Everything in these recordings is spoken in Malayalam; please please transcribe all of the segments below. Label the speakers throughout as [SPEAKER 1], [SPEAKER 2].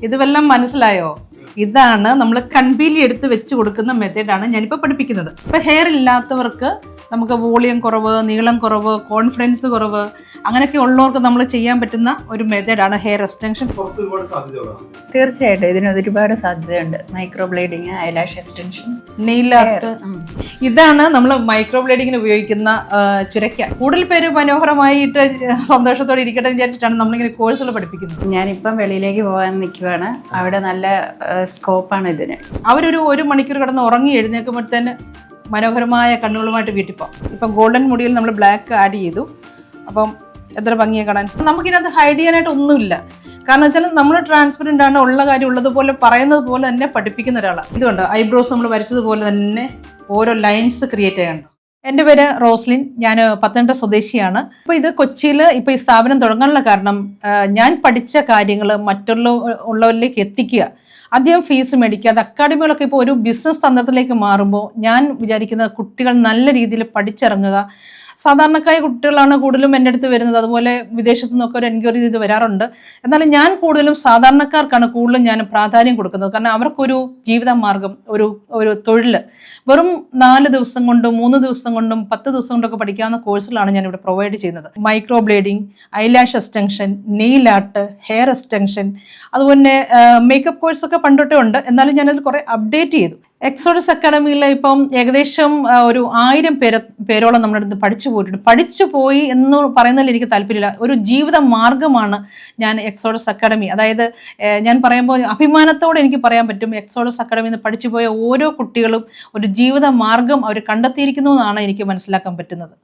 [SPEAKER 1] ഇത് വല്ലതും മനസ്സിലായോ? ഇതാണ് നമ്മൾ കൺപീലി എടുത്ത് വെച്ച് കൊടുക്കുന്ന മെത്തേഡാണ് ഞാനിപ്പോൾ പഠിപ്പിക്കുന്നത്. ഇപ്പോൾ ഹെയർ ഇല്ലാത്തവർക്ക് നമുക്ക് വോളിയം കുറവ്, നീളം കുറവ്, കോൺഫിഡൻസ് കുറവ് അങ്ങനെയൊക്കെ ഉള്ളവർക്ക് നമ്മൾ ചെയ്യാൻ പറ്റുന്ന ഒരു മെത്തേഡാണ് ഹെയർ എക്സ്റ്റൻഷൻ.
[SPEAKER 2] തീർച്ചയായിട്ടും ഇതിന് ഒരുപാട് സാധ്യതയുണ്ട്. Micro blading, eyelash extension,
[SPEAKER 1] nail art, ഇതാണ് നമ്മൾ മൈക്രോ ബ്ലേഡിങ്ങിന് ഉപയോഗിക്കുന്ന ചുരയ്ക്ക. കൂടുതൽ പേര് മനോഹരമായിട്ട് സന്തോഷത്തോടെ ഇരിക്കട്ടെ വിചാരിച്ചിട്ടാണ് നമ്മളിങ്ങനെ കോഴ്സുകൾ പഠിപ്പിക്കുന്നത്.
[SPEAKER 2] ഞാനിപ്പം വെളിയിലേക്ക് പോകാൻ നിൽക്കുവാണ്. അവിടെ നല്ല സ്കോപ്പാണ് ഇതിന്.
[SPEAKER 1] അവരൊരു 1 മണിക്കൂർ കിടന്ന് ഉറങ്ങി എഴുന്നേൽക്കുമ്പോഴത്തേന് മനോഹരമായ കണ്ണുകളുമായിട്ട് വീട്ടിൽ പോകാം. ഇപ്പം ഗോൾഡൻ മുടിയിൽ നമ്മൾ ബ്ലാക്ക് ആഡ് ചെയ്തു. അപ്പം എത്ര ഭംഗിയെ കാണാൻ. നമുക്കിനകത്ത് ഹൈഡ് ചെയ്യാനായിട്ട് ഒന്നുമില്ല. കാരണം വെച്ചാൽ നമ്മൾ ട്രാൻസ്പെറൻ്റ് ആണ്, ഉള്ള കാര്യം ഉള്ളതുപോലെ പറയുന്നത് പോലെ തന്നെ പഠിപ്പിക്കുന്ന ഒരാളാണ്. ഇതുകൊണ്ട് ഐബ്രോസ് നമ്മൾ വരച്ചതുപോലെ തന്നെ ഓരോ ലൈൻസ് ക്രിയേറ്റ് ചെയ്യാനുണ്ട്. എൻ്റെ പേര് റോസ്ലിൻ, ഞാൻ പത്തനംതിട്ട സ്വദേശിയാണ്. അപ്പോൾ ഇത് കൊച്ചിയിൽ ഇപ്പോൾ ഈ സ്ഥാപനം തുടങ്ങാനുള്ള കാരണം ഞാൻ പഠിച്ച കാര്യങ്ങൾ ഉള്ളവരിലേക്ക് എത്തിക്കുക, അധികം ഫീസ് മേടിക്കാതെ. അക്കാഡമികളൊക്കെ ഇപ്പോൾ ഒരു ബിസിനസ് തന്ത്രത്തിലേക്ക് മാറുമ്പോൾ ഞാൻ വിചാരിക്കുന്നത് കുട്ടികൾ നല്ല രീതിയിൽ പഠിച്ചിറങ്ങുക. സാധാരണക്കായ കുട്ടികളാണ് കൂടുതലും എൻ്റെ അടുത്ത് വരുന്നത്. അതുപോലെ വിദേശത്തു നിന്നൊക്കെ ഒരു എൻക്വയറി ചെയ്ത് വരാറുണ്ട്. എന്നാലും ഞാൻ കൂടുതലും സാധാരണക്കാർക്കാണ് കൂടുതലും ഞാൻ പ്രാധാന്യം കൊടുക്കുന്നത്. കാരണം അവർക്കൊരു ജീവിത മാർഗം, ഒരു തൊഴിൽ വെറും 4 ദിവസം കൊണ്ടും 3 ദിവസം കൊണ്ടും 10 ദിവസം കൊണ്ടൊക്കെ പഠിക്കാവുന്ന കോഴ്സുകളാണ് ഞാനിവിടെ പ്രൊവൈഡ് ചെയ്യുന്നത്. Micro blading, eyelash extension, nail art, hair extension, അതുപോലെ മേക്കപ്പ് കോഴ്സൊക്കെ പണ്ടൊട്ടേ ഉണ്ട്. എന്നാലും ഞാനതിൽ കുറേ അപ്ഡേറ്റ് ചെയ്തു. എക്സോഡസ് അക്കാഡമിയിൽ ഇപ്പം ഏകദേശം ഒരു 1000 പേരോളം നമ്മുടെ അടുത്ത് പഠിച്ചു പോയിട്ടുണ്ട്. പഠിച്ചു പോയി എന്ന് പറയുന്നതിൽ എനിക്ക് താല്പര്യമില്ല. ഒരു ജീവിത മാർഗമാണ് ഞാൻ എക്സോഡസ് അക്കാഡമി. അതായത് ഞാൻ പറയുമ്പോൾ അഭിമാനത്തോടെ എനിക്ക് പറയാൻ പറ്റും, എക്സോഡസ് അക്കാഡമിയിൽ നിന്ന് പഠിച്ചു പോയ ഓരോ കുട്ടികളും ഒരു ജീവിത മാർഗം അവർ കണ്ടെത്തിയിരിക്കുന്നു എന്നാണ് എനിക്ക് മനസ്സിലാക്കാൻ പറ്റുന്നത്.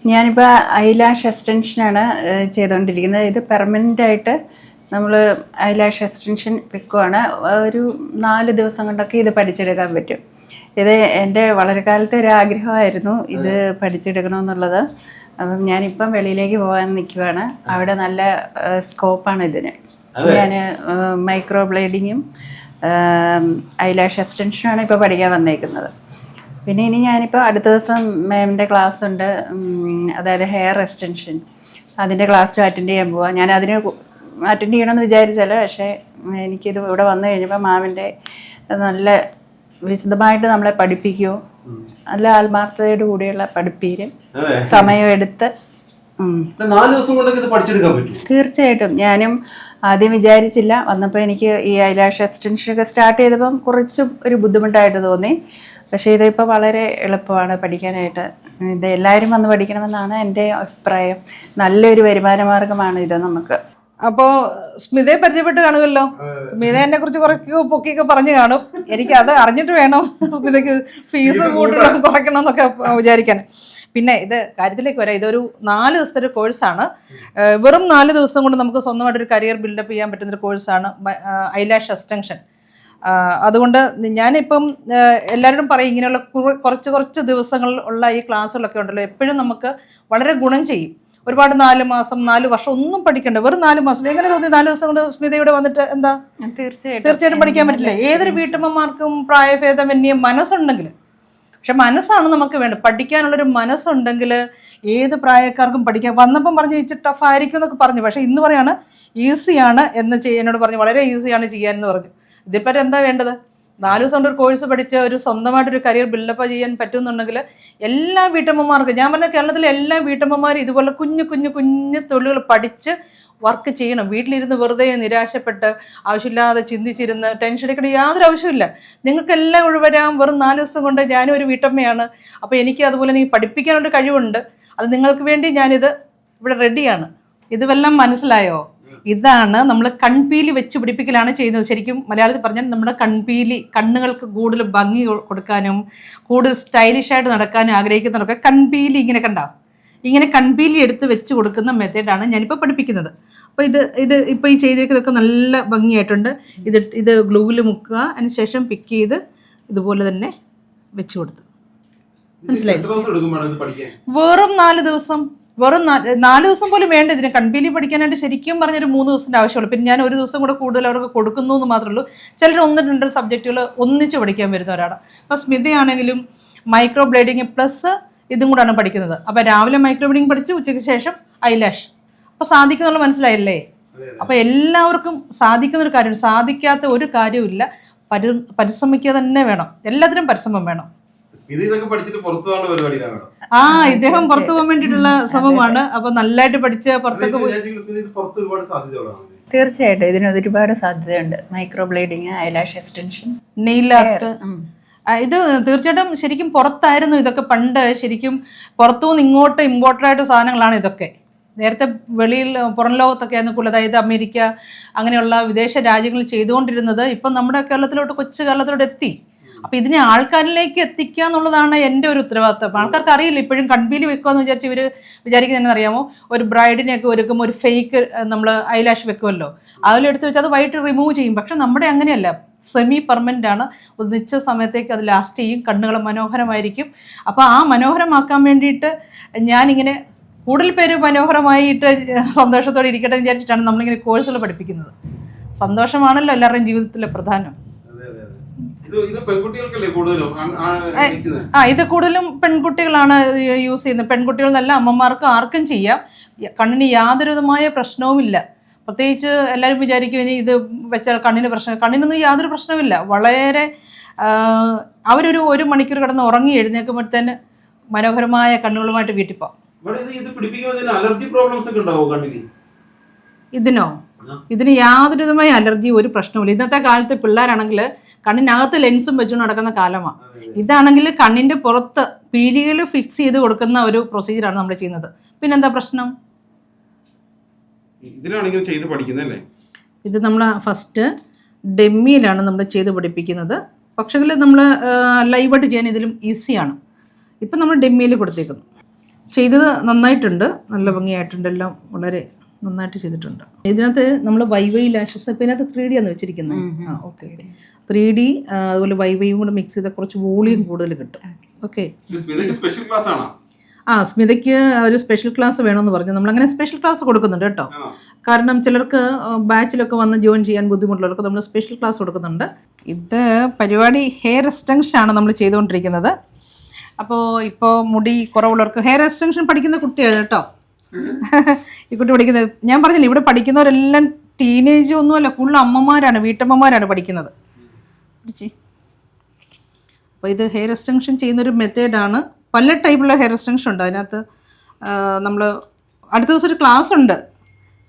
[SPEAKER 2] ഞാനിപ്പോൾ ഐലാഷ് എക്സ്റ്റൻഷനാണ് ചെയ്തുകൊണ്ടിരിക്കുന്നത്. ഇത് പെർമനൻ്റ് ആയിട്ട് നമ്മൾ ഐലാഷ് എക്സ്റ്റൻഷൻ വെക്കുവാണ്. ഒരു 4 ദിവസം കൊണ്ടൊക്കെ ഇത് പഠിച്ചെടുക്കാൻ പറ്റും. ഇത് എൻ്റെ വളരെ കാലത്തെ ഒരു ആഗ്രഹമായിരുന്നു ഇത് പഠിച്ചെടുക്കണമെന്നുള്ളത്. അപ്പം ഞാനിപ്പം വെളിയിലേക്ക് പോകാൻ നിൽക്കുവാണ്. അവിടെ നല്ല സ്കോപ്പാണ് ഇതിന്. ഞാൻ മൈക്രോ ബ്ലേഡിങ്ങും ഐലാഷ് എക്സ്റ്റൻഷനാണ് ഇപ്പോൾ പഠിക്കാൻ വന്നേക്കുന്നത്. പിന്നെ ഇനി ഞാനിപ്പോൾ അടുത്ത ദിവസം മാമിൻ്റെ ക്ലാസ് ഉണ്ട്, അതായത് ഹെയർ എക്സ്റ്റൻഷൻ. അതിൻ്റെ ക്ലാസ് അറ്റൻഡ് ചെയ്യാൻ പോവാം. ഞാൻ അതിന് അറ്റൻഡ് ചെയ്യണമെന്ന് വിചാരിച്ചല്ലോ, പക്ഷേ എനിക്കിത് ഇവിടെ വന്നു കഴിഞ്ഞപ്പോൾ മാമിൻ്റെ നല്ല വിശദമായിട്ട് നമ്മളെ പഠിപ്പിക്കുമോ, നല്ല ആത്മാർത്ഥതയോട് കൂടിയുള്ള പഠിപ്പീരും സമയമെടുത്ത്. തീർച്ചയായിട്ടും ഞാനും ആദ്യം വിചാരിച്ചില്ല. വന്നപ്പോൾ എനിക്ക് ഈ ഐലാഷ് എക്സ്റ്റൻഷനൊക്കെ സ്റ്റാർട്ട് ചെയ്തപ്പം കുറച്ച് ഒരു ബുദ്ധിമുട്ടായിട്ട് തോന്നി. പക്ഷേ ഇതിപ്പോൾ വളരെ എളുപ്പമാണ് പഠിക്കാനായിട്ട്. ഇത് എല്ലാവരും വന്ന് പഠിക്കണമെന്നാണ് എൻ്റെ അഭിപ്രായം. നല്ലൊരു വരുമാന മാർഗമാണ് ഇത് നമുക്ക്.
[SPEAKER 1] അപ്പോൾ സ്മിതയെ പരിചയപ്പെട്ട് കാണുമല്ലോ. സ്മിത എന്നെ കുറിച്ച് കുറച്ച് പൊക്കിയൊക്കെ പറഞ്ഞു കാണും. എനിക്ക് അത് അറിഞ്ഞിട്ട് വേണം സ്മിതയ്ക്ക് ഫീസ് കൂട്ടണം കുറയ്ക്കണം എന്നൊക്കെ വിചാരിക്കാൻ. പിന്നെ ഇത് കാര്യത്തിലേക്ക് വരാം. ഇതൊരു 4 ദിവസത്തെ ഒരു കോഴ്സാണ്. വെറും 4 ദിവസം കൊണ്ട് നമുക്ക് സ്വന്തമായിട്ടൊരു കരിയർ ബിൽഡപ്പ് ചെയ്യാൻ പറ്റുന്നൊരു കോഴ്സാണ് ഐലാഷ് എക്സ്റ്റൻഷൻ. അതുകൊണ്ട് ഞാനിപ്പം എല്ലാവരോടും പറയും, ഇങ്ങനെയുള്ള കുറച്ച് ദിവസങ്ങൾ ഉള്ള ഈ ക്ലാസ്സുകളൊക്കെ ഉണ്ടല്ലോ, എപ്പോഴും നമുക്ക് വളരെ ഗുണം ചെയ്യും. ഒരുപാട് 4 മാസം 4 വർഷം ഒന്നും പഠിക്കണ്ട, വെറും 4 മാസം. എങ്ങനെ തോന്നി 4 ദിവസം കൊണ്ട് സ്മിതയുടെ വന്നിട്ട് എന്താ? തീർച്ചയായിട്ടും പഠിക്കാൻ പറ്റില്ല. ഏതൊരു വീട്ടമ്മമാർക്കും പ്രായഭേദമന്യേ മനസ്സുണ്ടെങ്കിൽ, പക്ഷെ മനസ്സാണ് നമുക്ക് വേണ്ടത്. പഠിക്കാനുള്ളൊരു മനസ്സുണ്ടെങ്കിൽ ഏത് പ്രായക്കാർക്കും പഠിക്കാം. വന്നപ്പം പറഞ്ഞു ഇച്ചിരി ടഫ് ആയിരിക്കും എന്നൊക്കെ പറഞ്ഞു, പക്ഷേ ഇന്ന് പറയാണ് ഈസിയാണ് എന്ന് എന്നോട് പറഞ്ഞു, വളരെ ഈസിയാണ് ചെയ്യാനെന്ന് പറഞ്ഞു. ഇതിപ്പോൾ എന്താ വേണ്ടത്? 4 ദിവസം കൊണ്ട് ഒരു കോഴ്സ് പഠിച്ച് ഒരു സ്വന്തമായിട്ടൊരു കരിയർ ബിൽഡപ്പ് ചെയ്യാൻ പറ്റുന്നുണ്ടെങ്കിൽ എല്ലാ വീട്ടമ്മമാർക്കും, ഞാൻ പറഞ്ഞ കേരളത്തിലെ എല്ലാ വീട്ടമ്മമാരും ഇതുപോലെ കുഞ്ഞു തൊഴിലുകൾ പഠിച്ച് വർക്ക് ചെയ്യണം. വീട്ടിലിരുന്ന് വെറുതെ നിരാശപ്പെട്ട് ആവശ്യമില്ലാതെ ചിന്തിച്ചിരുന്ന് ടെൻഷൻ എടുക്കേണ്ട യാതൊരു ആവശ്യമില്ല. നിങ്ങൾക്കെല്ലാം ഒഴിവരാം. വെറും 4 ദിവസം കൊണ്ട് ഞാനും ഒരു വീട്ടമ്മയാണ്, അപ്പോൾ എനിക്ക് അതുപോലെ എനിക്ക് പഠിപ്പിക്കാനുള്ള കഴിവുണ്ട്. അത് നിങ്ങൾക്ക് വേണ്ടി ഞാനിത് ഇവിടെ റെഡിയാണ്. ഇത് വല്ലതും മനസ്സിലായോ? ഇതാണ് നമ്മൾ കൺപീലി വെച്ച് പിടിപ്പിക്കലാണ് ചെയ്യുന്നത്. ശരിക്കും മലയാളത്തിൽ പറഞ്ഞാൽ നമ്മുടെ കണ്ണുകൾക്ക് കൂടുതൽ ഭംഗി കൊടുക്കാനും കൂടുതൽ സ്റ്റൈലിഷായിട്ട് നടക്കാനും ആഗ്രഹിക്കുന്നവരൊക്കെ കൺപീലി ഇങ്ങനെ കൺപീലി എടുത്ത് വെച്ച് കൊടുക്കുന്ന മെത്തേഡാണ് ഞാനിപ്പോൾ പഠിപ്പിക്കുന്നത്. അപ്പോൾ ഇത് ഇപ്പോൾ ഈ ചെയ്തേക്കുന്നതൊക്കെ നല്ല ഭംഗിയായിട്ടുണ്ട്. ഇത് ഗ്ലൂവിൽ മുക്കുക, അതിനുശേഷം പിക്ക് ചെയ്ത് ഇതുപോലെ തന്നെ വെച്ച് കൊടുത്തു. മനസ്സിലായി? വെറും 4 ദിവസം. വെറും 4 ദിവസം പോലും വേണ്ട ഇതിന് കൺപീലി പഠിക്കാനായിട്ട്. ശരിക്കും പറഞ്ഞൊരു 3 ദിവസത്തിൻ്റെ ആവശ്യമുള്ളൂ. പിന്നെ ഞാൻ 1 ദിവസം കൂടെ കൂടുതൽ അവർക്ക് കൊടുക്കുന്നു എന്ന് മാത്രമേ ഉള്ളൂ. ചിലർ 1-2 സബ്ജക്റ്റുകൾ ഒന്നിച്ച് പഠിക്കാൻ വരുന്നവരാണ്. അപ്പോൾ സ്മിതയാണെങ്കിലും മൈക്രോ ബ്ലേഡിങ് പ്ലസ് ഇതും കൂടാണ് പഠിക്കുന്നത്. അപ്പോൾ രാവിലെ മൈക്രോ ബ്ലേഡിങ് പഠിച്ച് ഉച്ചയ്ക്ക് ശേഷം ഐലാഷ്. അപ്പോൾ സാധിക്കുന്നുള്ള മനസ്സിലായില്ലേ? അപ്പോൾ എല്ലാവർക്കും സാധിക്കുന്ന ഒരു കാര്യമാണ്. സാധിക്കാത്ത ഒരു കാര്യവുമില്ല. പരിശ്രമിക്കുക തന്നെ വേണം. എല്ലാത്തിനും പരിശ്രമം വേണം. ഇദ്ദേഹം പുറത്തു പോകാൻ വേണ്ടിയിട്ടുള്ള ശ്രമമാണ്. അപ്പൊ നല്ലതായിട്ട് പഠിച്ച് പുറത്തൊക്കെ
[SPEAKER 2] തീർച്ചയായിട്ടും ഇതിന് ഒരുപാട് സാധ്യതയുണ്ട്. Micro blading, eyelash extension,
[SPEAKER 1] nail art, ഇത് തീർച്ചയായിട്ടും ശരിക്കും പുറത്തായിരുന്നു ഇതൊക്കെ പണ്ട്. ശരിക്കും പുറത്തുനിന്ന് ഇങ്ങോട്ട് ഇമ്പോർട്ടൻ്റ് ആയിട്ട് സാധനങ്ങളാണ് ഇതൊക്കെ. നേരത്തെ വെളിയിൽ പുറം ലോകത്തൊക്കെ ആയിരുന്നു കൂടുതൽ, അതായത് അമേരിക്ക അങ്ങനെയുള്ള വിദേശ രാജ്യങ്ങളിൽ ചെയ്തുകൊണ്ടിരുന്നത് ഇപ്പം നമ്മുടെ കേരളത്തിലോട്ട്, കൊച്ചു കേരളത്തിലോട്ട് എത്തി. അപ്പം ഇതിനെ ആൾക്കാരിലേക്ക് എത്തിക്കുക എന്നുള്ളതാണ് എൻ്റെ ഒരു ഉത്തരവാദിത്തം. ആൾക്കാർക്ക് അറിയില്ല. ഇപ്പോഴും കൺപീലി വെക്കുകയെന്ന് വിചാരിച്ച് ഇവർ വിചാരിക്കുന്നത് എന്നറിയാമോ, ഒരു ബ്രൈഡിനെയൊക്കെ ഒരുക്കുമ്പോൾ ഒരു ഫേക്ക് നമ്മൾ ഐലാഷ് വെക്കുമല്ലോ, അതിലെടുത്ത് വെച്ച് അത് വൈകിട്ട് റിമൂവ് ചെയ്യും. പക്ഷെ നമ്മുടെ അങ്ങനെയല്ല, സെമി പെർമനൻ്റ് ആണ്. ഒരു നിശ്ചിത സമയത്തേക്ക് അത് ലാസ്റ്റ് ചെയ്യും. കണ്ണുകൾ മനോഹരമായിരിക്കും. അപ്പോൾ ആ മനോഹരമാക്കാൻ വേണ്ടിയിട്ട് ഞാനിങ്ങനെ കൂടുതൽ പേര് മനോഹരമായിട്ട് സന്തോഷത്തോടെ ഇരിക്കട്ടെ എന്ന് വിചാരിച്ചിട്ടാണ് നമ്മളിങ്ങനെ കോഴ്സുകൾ പഠിപ്പിക്കുന്നത്. സന്തോഷമാണല്ലോ എല്ലാവരുടെയും ജീവിതത്തിലെ പ്രധാനം. ഇത് കൂടുതലും പെൺകുട്ടികളാണ് യൂസ് ചെയ്യുന്നത്. പെൺകുട്ടികൾ എന്നല്ല, അമ്മമാർക്ക് ആർക്കും ചെയ്യാം. കണ്ണിന് യാതൊരുവിധമായ പ്രശ്നവുമില്ല. പ്രത്യേകിച്ച് എല്ലാവരും വിചാരിക്കും ഇനി ഇത് വെച്ചാൽ കണ്ണിന് പ്രശ്നം. കണ്ണിനൊന്നും യാതൊരു പ്രശ്നവുമില്ല. വളരെ അവരൊരു 1 മണിക്കൂർ കിടന്ന് ഉറങ്ങി എഴുന്നേൽക്കുമ്പോഴത്തേന് മനോഹരമായ കണ്ണുകളുമായിട്ട് വീട്ടിൽ പോകും. ഇതിന് യാതൊരു വിധമായ അലർജി ഒരു പ്രശ്നവുമില്ല. ഇന്നത്തെ കാലത്ത് പിള്ളേരാണെങ്കിൽ കണ്ണിനകത്ത് ലെൻസും വെച്ചുകൊണ്ട് നടക്കുന്ന കാലമാണ്. ഇതാണെങ്കിൽ കണ്ണിൻ്റെ പുറത്ത് പീലികൾ ഫിക്സ് ചെയ്ത് കൊടുക്കുന്ന ഒരു പ്രൊസീജിയറാണ് നമ്മൾ ചെയ്യുന്നത്. പിന്നെന്താ പ്രശ്നം? ഇത് നമ്മൾ ഫസ്റ്റ് ഡെമ്മിയിലാണ് നമ്മൾ ചെയ്ത് പഠിപ്പിക്കുന്നത്. പക്ഷേ നമ്മൾ ലൈവായിട്ട് ചെയ്യാൻ ഇതിലും ഈസിയാണ്. ഇപ്പം നമ്മൾ ഡെമ്മിയിൽ കൊടുത്തേക്കുന്നു. ചെയ്തത് നന്നായിട്ടുണ്ട്, നല്ല ഭംഗിയായിട്ടുണ്ട്, എല്ലാം വളരെ നന്നായിട്ട് ചെയ്തിട്ടുണ്ട്. ഇതിനകത്ത് നമ്മൾ വൈവൈ ലാഷസ്, ഇപ്പം ഇതിനകത്ത് 3D ആണ് വെച്ചിരിക്കുന്നത്. ഓക്കെ, 3D അതുപോലെ വൈവൈയും കൂടെ മിക്സ് ചെയ്താൽ കുറച്ച് വോളിയം കൂടുതൽ കിട്ടും. ഓക്കെ, സ്മിതയ്ക്ക് ഒരു സ്പെഷ്യൽ ക്ലാസ് വേണമെന്ന് പറഞ്ഞു. നമ്മളങ്ങനെ സ്പെഷ്യൽ ക്ലാസ് കൊടുക്കുന്നുണ്ട് കേട്ടോ. കാരണം ചിലർക്ക് ബാച്ചിലൊക്കെ വന്ന് ജോയിൻ ചെയ്യാൻ ബുദ്ധിമുട്ടുള്ളവർക്ക് നമ്മൾ സ്പെഷ്യൽ ക്ലാസ് കൊടുക്കുന്നുണ്ട്. ഇത് പരിപാടി ഹെയർ എക്സ്റ്റൻഷൻ ആണ് നമ്മൾ ചെയ്തുകൊണ്ടിരിക്കുന്നത്. അപ്പോൾ ഇപ്പോൾ മുടി കുറവുള്ളവർക്ക് ഹെയർ എക്സ്റ്റൻഷൻ പഠിക്കുന്ന കുട്ടിയാണ് കേട്ടോ ഈ കുട്ടി പഠിക്കുന്നത്. ഞാൻ പറഞ്ഞില്ല, ഇവിടെ പഠിക്കുന്നവരെല്ലാം ടീനേജ് ഒന്നുമല്ല, കൂടുതൽ അമ്മമാരാണ്, വീട്ടമ്മമാരാണ് പഠിക്കുന്നത്. അപ്പോൾ ഇത് ഹെയർ എക്സ്റ്റൻഷൻ ചെയ്യുന്നൊരു മെത്തേഡാണ്. പല ടൈപ്പുള്ള ഹെയർ എക്സ്റ്റൻഷൻ ഉണ്ട്. അതിനകത്ത് നമ്മൾ അടുത്ത ദിവസം ഒരു ക്ലാസ് ഉണ്ട്.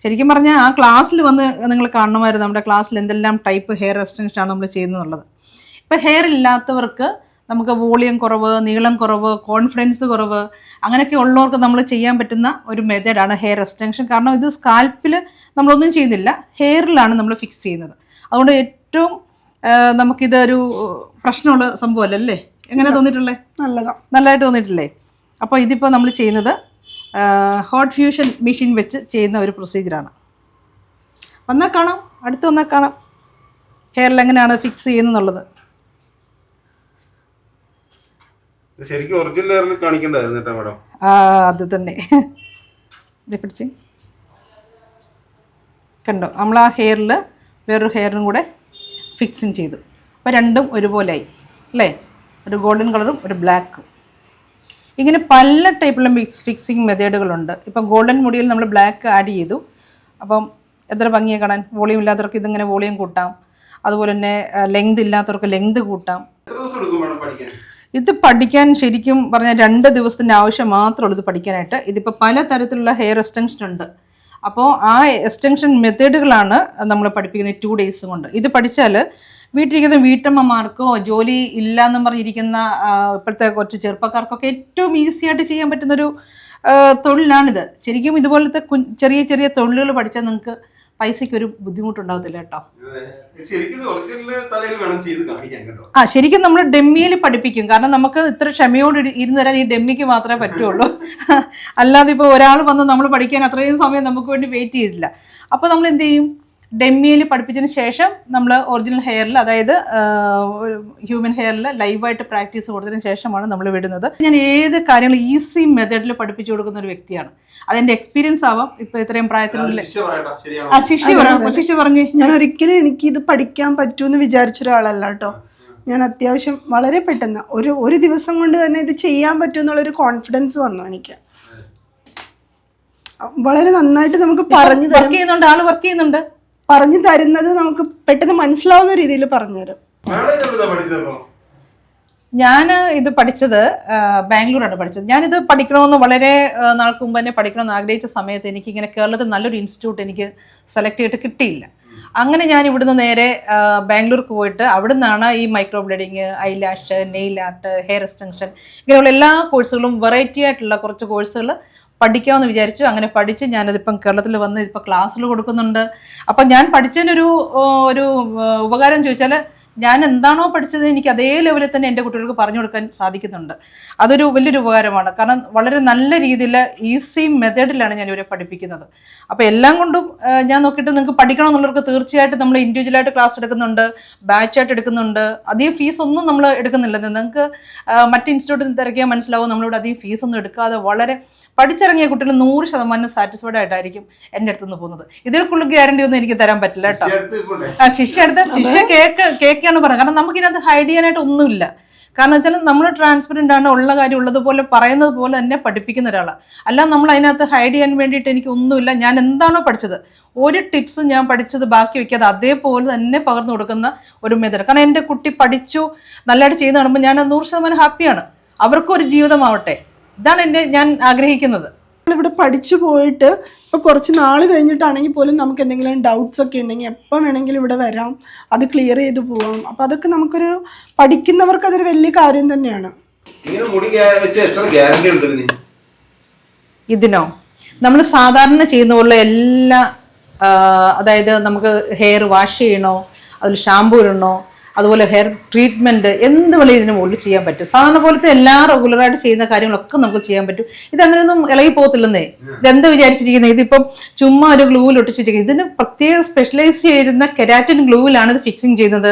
[SPEAKER 1] ശരിക്കും പറഞ്ഞാൽ ആ ക്ലാസ്സിൽ വന്ന് നിങ്ങൾ കാണണമായിരുന്നു നമ്മുടെ ക്ലാസ്സിൽ എന്തെല്ലാം ടൈപ്പ് ഹെയർ എക്സ്റ്റൻഷനാണ് നമ്മൾ ചെയ്യുന്നതെന്നുള്ളത്. ഇപ്പോൾ ഹെയർ ഇല്ലാത്തവർക്ക് നമുക്ക് വോളിയം കുറവ്, നീളം കുറവ്, കോൺഫിഡൻസ് കുറവ്, അങ്ങനെയൊക്കെ ഉള്ളവർക്ക് നമ്മൾ ചെയ്യാൻ പറ്റുന്ന ഒരു മെത്തേഡാണ് ഹെയർ എക്സ്റ്റൻഷൻ. കാരണം ഇത് സ്കാൽപ്പിൽ നമ്മളൊന്നും ചെയ്യുന്നില്ല, ഹെയറിലാണ് നമ്മൾ ഫിക്സ് ചെയ്യുന്നത്. അതുകൊണ്ട് ഏറ്റവും നമുക്കിതൊരു പ്രശ്നമുള്ള സംഭവമല്ലേ? എങ്ങനെ തോന്നിയിട്ടുള്ളേ? നല്ലതായിട്ട് തോന്നിയിട്ടില്ലേ? അപ്പോൾ ഇതിപ്പോൾ നമ്മൾ ചെയ്യുന്നത് ഹോട്ട് ഫ്യൂഷൻ മെഷീൻ വെച്ച് ചെയ്യുന്ന ഒരു പ്രൊസീജിയറാണ്. വന്നാൽ കാണാം, അടുത്ത് വന്നാൽ കാണാം ഹെയറിൽ എങ്ങനെയാണ് ഫിക്സ് ചെയ്യുന്നുള്ളത്. അത് തന്നെ പിടിച്ച് കണ്ടോ, നമ്മൾ ആ ഹെയറിൽ വേറൊരു ഹെയറും കൂടെ ഫിക്സിങ് ചെയ്തു. അപ്പോൾ രണ്ടും ഒരുപോലെ ആയി അല്ലേ? ഒരു ഗോൾഡൻ കളറും ഒരു ബ്ലാക്കും. ഇങ്ങനെ പല ടൈപ്പിലുള്ള ഫിക്സിങ് മെത്തേഡുകളുണ്ട്. ഇപ്പം ഗോൾഡൻ മുടിയിൽ നമ്മൾ ബ്ലാക്ക് ആഡ് ചെയ്തു. അപ്പം എത്ര ഭംഗിയെ കാണാൻ. വോളിയം ഇല്ലാത്തവർക്ക് ഇതിങ്ങനെ വോളിയം കൂട്ടാം, അതുപോലെ തന്നെ ലെങ്ത് ഇല്ലാത്തവർക്ക് ലെങ്ത് കൂട്ടാം. ഇത് പഠിക്കാൻ ശരിക്കും പറഞ്ഞാൽ 2 ദിവസത്തിൻ്റെ ആവശ്യം മാത്രമേ ഉള്ളൂ ഇത് പഠിക്കാനായിട്ട്. ഇതിപ്പോൾ പല തരത്തിലുള്ള ഹെയർ എക്സ്റ്റൻഷൻ ഉണ്ട്. അപ്പോൾ ആ എക്സ്റ്റൻഷൻ മെത്തേഡുകളാണ് നമ്മൾ പഠിപ്പിക്കുന്നത് 2 days കൊണ്ട്. ഇത് പഠിച്ചാൽ വീട്ടിലിരിക്കുന്ന വീട്ടമ്മമാർക്കോ ജോലി ഇല്ലയെന്നും പറഞ്ഞിരിക്കുന്ന ഇപ്പോഴത്തെ കുറച്ച് ചെറുപ്പക്കാർക്കൊക്കെ ഏറ്റവും ഈസി ആയിട്ട് ചെയ്യാൻ പറ്റുന്നൊരു തൊഴിലാണിത്. ശരിക്കും ഇതുപോലത്തെ ചെറിയ ചെറിയ തൊഴിലുകൾ പഠിച്ചാൽ നിങ്ങൾക്ക് പൈസയ്ക്ക് ഒരു ബുദ്ധിമുട്ടുണ്ടാകത്തില്ല കേട്ടോ. ശരിക്കും നമ്മൾ ഡെമ്മിയിൽ പഠിപ്പിക്കും. കാരണം നമുക്ക് ഇത്ര ക്ഷമയോട് ഇരുന്ന് തരാൻ ഈ ഡെമ്മിക്ക് മാത്രമേ പറ്റുള്ളൂ. അല്ലാതെ ഇപ്പോൾ ഒരാൾ വന്ന് നമ്മൾ പഠിക്കാൻ അത്രയും സമയം നമുക്ക് വേണ്ടി വെയിറ്റ് ചെയ്തില്ല. അപ്പോൾ നമ്മൾ എന്ത് ചെയ്യും, ഡെമ്മിയിൽ പഠിപ്പിച്ചതിന് ശേഷം നമ്മൾ ഒറിജിനൽ ഹെയറിൽ, അതായത് ഹ്യൂമൻ ഹെയറിൽ ലൈവായിട്ട് പ്രാക്ടീസ് കൊടുത്തതിന് ശേഷമാണ് നമ്മൾ വിടുന്നത്. ഞാൻ ഏത് കാര്യങ്ങൾ ഈസി മെത്തേഡിൽ പഠിപ്പിച്ചു കൊടുക്കുന്ന ഒരു വ്യക്തിയാണ്. അതെൻ്റെ എക്സ്പീരിയൻസ് ആവാം. ഇപ്പോൾ ഇത്രയും പ്രായത്തിലുള്ള ശിക്ഷ പറഞ്ഞ്
[SPEAKER 3] ഞാൻ ഒരിക്കലും എനിക്ക് ഇത് പഠിക്കാൻ പറ്റുമെന്ന് വിചാരിച്ച ഒരാളല്ല കേട്ടോ. ഞാൻ അത്യാവശ്യം വളരെ പെട്ടെന്ന് ഒരു ദിവസം കൊണ്ട് തന്നെ ഇത് ചെയ്യാൻ പറ്റും എന്നുള്ളൊരു കോൺഫിഡൻസ് വന്നു എനിക്ക്. വളരെ നന്നായിട്ട് നമുക്ക്
[SPEAKER 1] വർക്ക് ചെയ്യുന്നുണ്ട്, ആള് വർക്ക് ചെയ്യുന്നുണ്ട്.
[SPEAKER 3] പറഞ്ഞു തരുന്നത് നമുക്ക് പെട്ടെന്ന് മനസ്സിലാവുന്ന രീതിയിൽ പറഞ്ഞു തരും.
[SPEAKER 1] ഞാൻ ഇത് പഠിച്ചത് ബാംഗ്ലൂരാണ് പഠിച്ചത്. ഞാനിത് പഠിക്കണമെന്ന് വളരെ നാൾക്ക് മുമ്പ് തന്നെ പഠിക്കണമെന്ന് ആഗ്രഹിച്ച സമയത്ത് എനിക്കിങ്ങനെ കേരളത്തിൽ നല്ലൊരു ഇൻസ്റ്റിറ്റ്യൂട്ട് എനിക്ക് സെലക്ട് ചെയ്തിട്ട് കിട്ടിയില്ല. അങ്ങനെ ഞാൻ ഇവിടുന്ന് നേരെ ബാംഗ്ലൂർക്ക് പോയിട്ട് അവിടെ നിന്നാണ് ഈ micro blading, eyelash, nail art, hair extension ഇങ്ങനെയുള്ള എല്ലാ കോഴ്സുകളും വെറൈറ്റി ആയിട്ടുള്ള കുറച്ച് കോഴ്സുകൾ പഠിക്കാമെന്ന് വിചാരിച്ചു. അങ്ങനെ പഠിച്ച് ഞാനതിപ്പം കേരളത്തിൽ വന്ന് ഇപ്പോൾ ക്ലാസ്സിൽ കൊടുക്കുന്നുണ്ട്. അപ്പം ഞാൻ പഠിച്ചതിനൊരു ഉപകാരം ചോദിച്ചാൽ ഞാൻ എന്താണോ പഠിച്ചത് എനിക്ക് അതേ ലെവലിൽ തന്നെ എൻ്റെ കുട്ടികൾക്ക് പറഞ്ഞു കൊടുക്കാൻ സാധിക്കുന്നുണ്ട്. അതൊരു വലിയൊരു ഉപകാരമാണ്. കാരണം വളരെ നല്ല രീതിയിൽ ഈസി മെത്തേഡിലാണ് ഞാൻ ഇവരെ പഠിപ്പിക്കുന്നത്. അപ്പോൾ എല്ലാം കൊണ്ടും ഞാൻ നോക്കിയിട്ട് നിങ്ങൾക്ക് പഠിക്കണം എന്നുള്ളവർക്ക് തീർച്ചയായിട്ടും നമ്മൾ ഇൻഡിവിജ്വലായിട്ട് ക്ലാസ് എടുക്കുന്നുണ്ട്, ബാച്ചായിട്ട് എടുക്കുന്നുണ്ട്. അധികം ഫീസൊന്നും നമ്മൾ എടുക്കുന്നില്ല. നിങ്ങൾക്ക് മറ്റ് ഇൻസ്റ്റിറ്റ്യൂട്ടിൽ തിരക്കിയാൽ മനസ്സിലാവും നമ്മളിവിടെ അധികം ഫീസൊന്നും എടുക്കാതെ വളരെ പഠിച്ചിറങ്ങിയ കുട്ടികൾ 100% സാറ്റിസ്ഫൈഡ് ആയിട്ടായിരിക്കും എൻ്റെ അടുത്ത് നിന്ന് പോകുന്നത്. ഇതിൽ കൂടുതൽ ഗ്യാരണ്ടി ഒന്നും എനിക്ക് തരാൻ പറ്റില്ല കേട്ടോ. ശിക്ഷ കേൾക്കാണ് പറയുന്നത്. കാരണം നമുക്കിതിനകത്ത് ഹൈഡ് ചെയ്യാനായിട്ട് ഒന്നുമില്ല. കാരണം വെച്ചാൽ നമ്മൾ ട്രാൻസ്പെറൻ്റ് ആണ്, ഉള്ള കാര്യം ഉള്ളതുപോലെ പറയുന്നത് പോലെ തന്നെ പഠിപ്പിക്കുന്ന ഒരാളാണ്. അല്ല നമ്മൾ അതിനകത്ത് ഹൈഡ് ചെയ്യാൻ വേണ്ടിയിട്ട് എനിക്ക് ഒന്നുമില്ല. ഞാൻ എന്താണോ പഠിച്ചത് ഒരു ടിപ്സും ഞാൻ പഠിച്ചത് ബാക്കി വയ്ക്കാതെ അതേപോലെ തന്നെ പകർന്നു കൊടുക്കുന്ന ഒരു മെത്തേഡ്. കാരണം എൻ്റെ കുട്ടി പഠിച്ചു നല്ലതായിട്ട് ചെയ്യുന്ന കാണുമ്പോൾ ഞാൻ 100% ഹാപ്പിയാണ്. അവർക്കും ഒരു ജീവിതമാവട്ടെ, ഇതാണ് ഞാൻ ആഗ്രഹിക്കുന്നത്.
[SPEAKER 3] ഇവിടെ പഠിച്ചു പോയിട്ട് ഇപ്പോൾ കുറച്ച് നാൾ കഴിഞ്ഞിട്ടാണെങ്കിൽ പോലും നമുക്ക് എന്തെങ്കിലും ഡൗട്ട്സ് ഒക്കെ ഉണ്ടെങ്കിൽ എപ്പോൾ വേണമെങ്കിലും ഇവിടെ വരാം, അത് ക്ലിയർ ചെയ്ത് പോവാം. അപ്പം അതൊക്കെ നമുക്കൊരു പഠിക്കുന്നവർക്ക് അതൊരു വലിയ കാര്യം തന്നെയാണ്.
[SPEAKER 1] ഇതിനോ നമ്മൾ സാധാരണ ചെയ്യുന്ന പോലെ എല്ലാ അതായത് നമുക്ക് ഹെയർ വാഷ് ചെയ്യണോ, അതിൽ ഷാമ്പൂ ഇടണോ, അതുപോലെ ഹെയർ ട്രീറ്റ്മെൻറ്റ് എന്ത് വേണമെങ്കിലും ഇതിന് മുകളിൽ ചെയ്യാൻ പറ്റും. സാധാരണ പോലത്തെ എല്ലാ റെഗുലറായിട്ട് ചെയ്യുന്ന കാര്യങ്ങളൊക്കെ നമുക്ക് ചെയ്യാൻ പറ്റും. ഇതങ്ങനെയൊന്നും ഇളകി പോകത്തില്ലെന്നേ. ഇതെന്താ വിചാരിച്ചിരിക്കുന്നത്? ഇതിപ്പം ചുമ്മാ ഒരു ഗ്ലൂവിൽ ഒട്ടിച്ചിരിക്കുന്നത്. ഇതിന് പ്രത്യേകം സ്പെഷ്യലൈസ് ചെയ്യുന്ന കെരാറ്റിൻ ഗ്ലൂവിലാണ് ഇത് ഫിക്സിങ് ചെയ്യുന്നത്.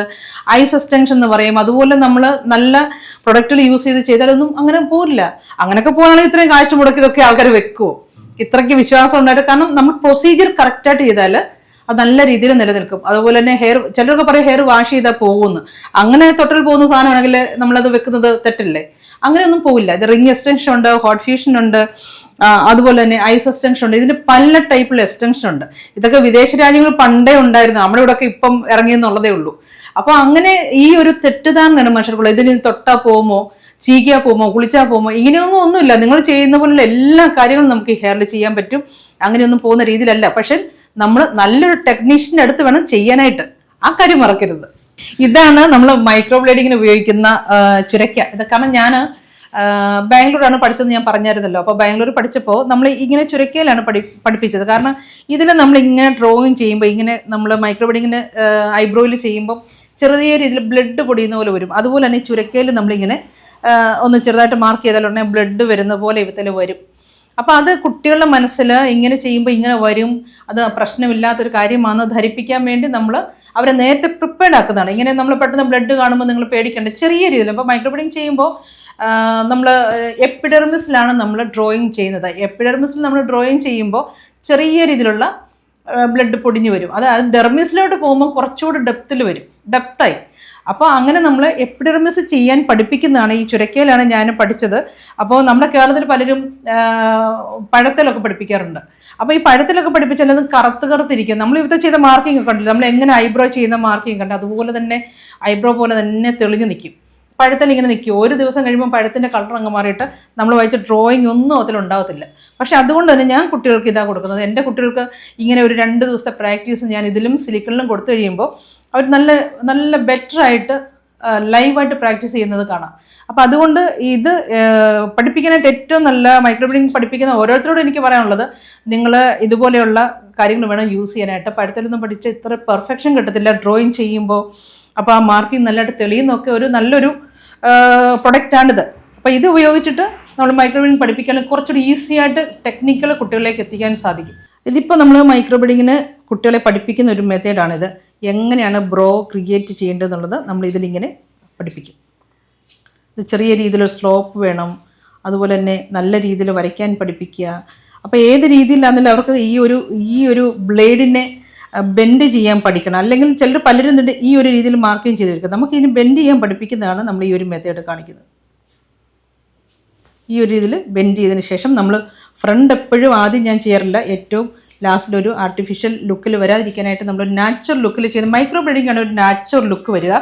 [SPEAKER 1] ഐ സസ്റ്റൻഷൻ എന്ന് പറയും. അതുപോലെ നമ്മൾ നല്ല പ്രൊഡക്റ്റുകൾ യൂസ് ചെയ്താലൊന്നും അങ്ങനെ പോരില്ല. അങ്ങനെയൊക്കെ പോകുകയാണെങ്കിൽ ഇത്രയും കാഴ്ച മുടക്കി ഇതൊക്കെ ആൾക്കാർ വെക്കുമോ? ഇത്രയ്ക്ക് വിശ്വാസം ഉണ്ടായിട്ട്. കാരണം നമ്മൾ പ്രൊസീജിയർ കറക്റ്റായിട്ട് ചെയ്താൽ അത് നല്ല രീതിയിൽ നിലനിൽക്കും. അതുപോലെ തന്നെ ഹെയർ ചിലരൊക്കെ പറയും ഹെയർ വാഷ് ചെയ്താൽ പോകുമെന്ന്. അങ്ങനെ തൊട്ടിൽ പോകുന്ന സാധനമാണെങ്കിൽ നമ്മളത് വെക്കുന്നത് തെറ്റല്ലേ? അങ്ങനെയൊന്നും പോവില്ല. ഇത് റിംഗ് എക്സ്റ്റൻഷൻ ഉണ്ട്, ഹോട്ട് ഫ്യൂഷൻ ഉണ്ട്, അതുപോലെ തന്നെ ഐസ് എക്സ്റ്റൻഷൻ ഉണ്ട്. ഇതിന് പല ടൈപ്പിലുള്ള എക്സ്റ്റൻഷൻ ഉണ്ട്. ഇതൊക്കെ വിദേശ രാജ്യങ്ങൾ പണ്ടേ ഉണ്ടായിരുന്നു, നമ്മുടെ ഇവിടെ ഒക്കെ ഇപ്പം ഇറങ്ങിയെന്നുള്ളതേ ഉള്ളൂ. അപ്പോൾ അങ്ങനെ ഈ ഒരു തെറ്റിദ്ധാരണയാണ് മനുഷ്യർക്കുള്ളത്. ഇതിന് തൊട്ടാ പോകുമോ, ചീകിയാൽ പോകുമോ, കുളിച്ചാൽ പോകുമോ, ഒന്നുമില്ല. നിങ്ങൾ ചെയ്യുന്ന പോലുള്ള എല്ലാ കാര്യങ്ങളും നമുക്ക് ഈ ഹെയറിൽ ചെയ്യാൻ പറ്റും. അങ്ങനെയൊന്നും പോകുന്ന രീതിയിലല്ല. പക്ഷെ നമ്മൾ നല്ലൊരു ടെക്നീഷ്യൻ്റെ അടുത്ത് വേണം ചെയ്യാനായിട്ട്. ആ കാര്യം മറക്കരുത്. ഇതാണ് നമ്മൾ മൈക്രോ ബ്ലേഡിങ്ങിന് ഉപയോഗിക്കുന്ന ചുരയ്ക്ക. ഇത് കാരണം ഞാൻ ബാംഗ്ലൂരാണ് പഠിച്ചതെന്ന് ഞാൻ പറഞ്ഞായിരുന്നല്ലോ. അപ്പോൾ ബാംഗ്ലൂർ പഠിച്ചപ്പോൾ നമ്മൾ ഇങ്ങനെ ചുരക്കയിലാണ് പഠിപ്പിച്ചത്. കാരണം ഇതിനെ നമ്മൾ ഇങ്ങനെ ഡ്രോയിങ് ചെയ്യുമ്പോൾ, ഇങ്ങനെ നമ്മൾ മൈക്രോ ബ്ലേഡിങ്ങിന് ഐബ്രോയിൽ ചെയ്യുമ്പോൾ ചെറിയ രീതിയിൽ ബ്ലഡ് പൊടിയുന്ന പോലെ വരും. അതുപോലെ തന്നെ ചുരക്കയിൽ നമ്മളിങ്ങനെ ഒന്ന് ചെറുതായിട്ട് മാർക്ക് ചെയ്താലുടനെ ബ്ലഡ് വരുന്ന പോലെ ഇവത്തിൽ വരും. അപ്പോൾ അത് കുട്ടികളുടെ മനസ്സിൽ ഇങ്ങനെ ചെയ്യുമ്പോൾ ഇങ്ങനെ വരും, അത് പ്രശ്നമില്ലാത്തൊരു കാര്യമാണെന്ന് ധരിപ്പിക്കാൻ വേണ്ടി നമ്മൾ അവരെ നേരത്തെ പ്രിപ്പയർഡ് ആക്കുന്നതാണ്. ഇങ്ങനെ നമ്മൾ പെട്ടെന്ന് ബ്ലഡ് കാണുമ്പോൾ നിങ്ങൾ പേടിക്കേണ്ട. ചെറിയ രീതിയിൽ ഇപ്പോൾ മൈക്രോ ബ്ലേഡിങ് ചെയ്യുമ്പോൾ നമ്മൾ എപ്പിഡെർമിസിലാണ് നമ്മൾ ഡ്രോയിങ് ചെയ്യുന്നത്. എപ്പിഡെർമിസിൽ നമ്മൾ ഡ്രോയിങ് ചെയ്യുമ്പോൾ ചെറിയ രീതിയിലുള്ള ബ്ലഡ് പൊടിഞ്ഞു വരും. അത് ഡെർമിസിലോട്ട് പോകുമ്പോൾ കുറച്ചുകൂടി ഡെപ്തായി. അപ്പോൾ അങ്ങനെ നമ്മൾ എപ്പിഡെർമിസ് ചെയ്യാൻ പഠിപ്പിക്കുന്നതാണ്. ഈ ചുരക്കയിലാണ് ഞാൻ പഠിച്ചത്. അപ്പോൾ നമ്മുടെ കേരളത്തിൽ പലരും പഴത്തിലൊക്കെ പഠിപ്പിക്കാറുണ്ട്. അപ്പോൾ ഈ പഴത്തിലൊക്കെ പഠിപ്പിച്ചാൽ അത് കറുത്തിരിക്കും. നമ്മൾ ഇവിടുത്തെ ചെയ്ത മാർക്കിംഗ് ഒക്കെ ഉണ്ടല്ലോ, നമ്മൾ എങ്ങനെ ഐബ്രോ ചെയ്യുന്ന മാർക്കിംഗ് കണ്ട് അതുപോലെ തന്നെ ഐബ്രോ പോലെ തന്നെ തെളിഞ്ഞു നിൽക്കും. പഴത്തിൽ ഇങ്ങനെ നിൽക്കും. ഒരു ദിവസം കഴിയുമ്പോൾ പഴത്തിൻ്റെ കളർ അങ്ങ് മാറിയിട്ട് നമ്മൾ വായിച്ച ഡ്രോയിങ് ഒന്നും അതിലുണ്ടാകത്തില്ല. പക്ഷെ അതുകൊണ്ട് തന്നെ ഞാൻ കുട്ടികൾക്ക് ഇതാണ് കൊടുക്കുന്നത്. എൻ്റെ കുട്ടികൾക്ക് ഇങ്ങനെ ഒരു 2 ദിവസത്തെ പ്രാക്ടീസ് ഞാൻ ഇതിലും സിലിക്കണിലും കൊടുത്തു കഴിയുമ്പോൾ അവർ നല്ല നല്ല ബെറ്ററായിട്ട് ലൈവായിട്ട് പ്രാക്ടീസ് ചെയ്യുന്നത് കാണാം. അപ്പോൾ അതുകൊണ്ട് ഇത് പഠിപ്പിക്കാനായിട്ട് ഏറ്റവും നല്ല മൈക്രോ ബ്ലേഡിങ് പഠിപ്പിക്കുന്ന ഓരോരുത്തരോടും എനിക്ക് പറയാനുള്ളത്, നിങ്ങൾ ഇതുപോലെയുള്ള കാര്യങ്ങൾ വേണം യൂസ് ചെയ്യാനായിട്ട്. പഴത്തിലൊന്നും പഠിച്ച ഇത്ര പെർഫെക്ഷൻ കിട്ടത്തില്ല ഡ്രോയിങ് ചെയ്യുമ്പോൾ. അപ്പോൾ ആ മാർക്കിങ് നല്ലതായിട്ട് തെളിയുന്നൊക്കെ ഒരു നല്ലൊരു പ്രൊഡക്റ്റാണിത്. അപ്പോൾ ഇത് ഉപയോഗിച്ചിട്ട് നമ്മൾ മൈക്രോ ബ്ലേഡിങ് പഠിപ്പിക്കുകയാണെങ്കിൽ കുറച്ചുകൂടി ഈസി ആയിട്ട് ടെക്നിക്കുകൾ കുട്ടികളിലേക്ക് എത്തിക്കാൻ സാധിക്കും. ഇതിപ്പോൾ നമ്മൾ മൈക്രോ ബ്ലേഡിങ്ങിന് കുട്ടികളെ പഠിപ്പിക്കുന്ന ഒരു മെത്തേഡാണിത്. എങ്ങനെയാണ് ബ്രോ ക്രിയേറ്റ് ചെയ്യേണ്ടതെന്നുള്ളത് നമ്മൾ ഇതിലിങ്ങനെ പഠിപ്പിക്കും. ഇത് ചെറിയ രീതിയിലൊരു സ്ലോപ്പ് വേണം, അതുപോലെ തന്നെ നല്ല രീതിയിൽ വരയ്ക്കാൻ പഠിപ്പിക്കുക. അപ്പോൾ ഏത് രീതിയിലാണെങ്കിലും അവർക്ക് ഈ ഒരു ബ്ലേഡിനെ ബെൻഡ് ചെയ്യാൻ പഠിക്കണം. അല്ലെങ്കിൽ പലരും ഈ ഒരു രീതിയിൽ മാർക്കിങ് ചെയ്ത് വെക്കുക. നമുക്ക് ഇതിന് ബെൻഡ് ചെയ്യാൻ പഠിപ്പിക്കുന്നതാണ് നമ്മൾ ഈ ഒരു മെത്തേഡ് കാണിക്കുന്നത്. ഈ ഒരു രീതിയിൽ ബെൻഡ് ചെയ്തതിന് ശേഷം നമ്മൾ ഫ്രണ്ട് എപ്പോഴും ആദ്യം ഞാൻ ചെയ്യാറില്ല, ഏറ്റവും ലാസ്റ്റിലൊരു ആർട്ടിഫിഷ്യൽ ലുക്കിൽ വരാതിരിക്കാനായിട്ട് നമ്മളൊരു നാച്ചുറൽ ലുക്കിൽ ചെയ്യുന്നത്. മൈക്രോ ബ്ലേഡിംഗ് ആണ് ഒരു നാച്ചുറൽ ലുക്ക് വരിക.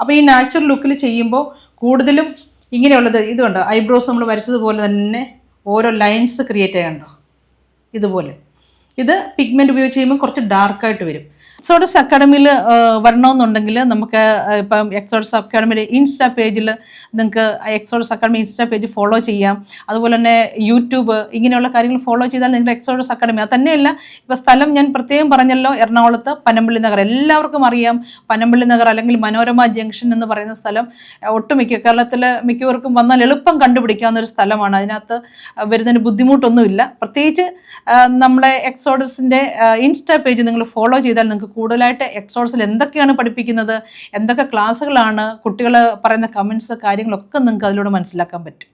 [SPEAKER 1] അപ്പോൾ ഈ നാച്ചുറൽ ലുക്കിൽ ചെയ്യുമ്പോൾ കൂടുതലും ഇങ്ങനെയുള്ളത് ഇതുണ്ട്, ഐബ്രോസ് നമ്മൾ വരച്ചതുപോലെ തന്നെ ഓരോ ലൈൻസ് ക്രിയേറ്റ് ചെയ്യാനുണ്ടോ ഇതുപോലെ. ഇത് പിഗ്മെൻറ്റ് ഉപയോഗിച്ച് ചെയ്യുമ്പോൾ കുറച്ച് ഡാർക്കായിട്ട് വരും. എക്സോഡസ് അക്കാഡമിയിൽ വരണമെന്നുണ്ടെങ്കിൽ നമുക്ക് ഇപ്പം എക്സോഡസ് അക്കാഡമിയുടെ ഇൻസ്റ്റാ പേജിൽ നിങ്ങൾക്ക് exodus academy insta page follow ചെയ്യാം. അതുപോലെ തന്നെ യൂട്യൂബ് ഇങ്ങനെയുള്ള കാര്യങ്ങൾ ഫോളോ ചെയ്താൽ നിങ്ങൾക്ക് എക്സോഡസ് അക്കാഡമി. അത് തന്നെയല്ല, ഇപ്പോൾ സ്ഥലം ഞാൻ പ്രത്യേകം പറഞ്ഞല്ലോ, എറണാകുളത്ത് പനമ്പള്ളി നഗർ. എല്ലാവർക്കും അറിയാം പനമ്പള്ളി നഗർ അല്ലെങ്കിൽ മനോരമ ജംഗ്ഷൻ എന്ന് പറയുന്ന സ്ഥലം. ഒട്ടുമിക്ക കേരളത്തിൽ മിക്കവർക്കും വന്നാൽ എളുപ്പം കണ്ടുപിടിക്കാവുന്ന ഒരു സ്ഥലമാണ്. അതിനകത്ത് വരുന്നതിന് ബുദ്ധിമുട്ടൊന്നുമില്ല. പ്രത്യേകിച്ച് നമ്മുടെ എക്സോഡസിൻ്റെ ഇൻസ്റ്റാ പേജ് നിങ്ങൾ ഫോളോ ചെയ്താൽ നിങ്ങൾക്ക് കൂടുതലായിട്ട് എക്സോഡസിൽ എന്തൊക്കെയാണ് പഠിപ്പിക്കുന്നത്, എന്തൊക്കെ ക്ലാസ്സുകളാണ്, കുട്ടികൾ പറയുന്ന കമൻറ്റ്സ് കാര്യങ്ങളൊക്കെ നിങ്ങൾക്ക് അതിലൂടെ മനസ്സിലാക്കാൻ പറ്റും.